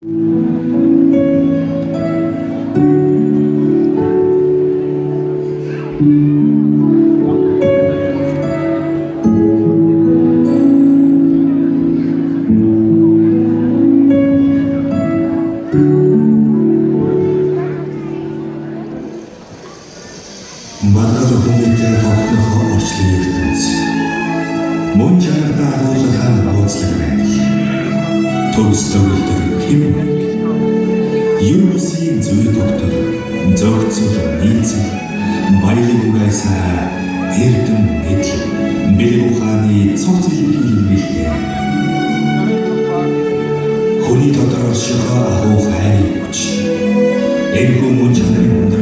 Маргааш хүмүүстээ тогтнохоо орчлон ертөнц. Мөн чанартай агуулгын хооцлог байна. Төгс төгөлдөр хэм. Юусийн зүй доктор зөгцөл нийцэл баялаг угайсаа эрдэм эдл бэлэг ухааны цогц илэрхийлэлтэй. Хүний дотор оршихоо агуу хайр хүч. Энэхүү мөн чанарын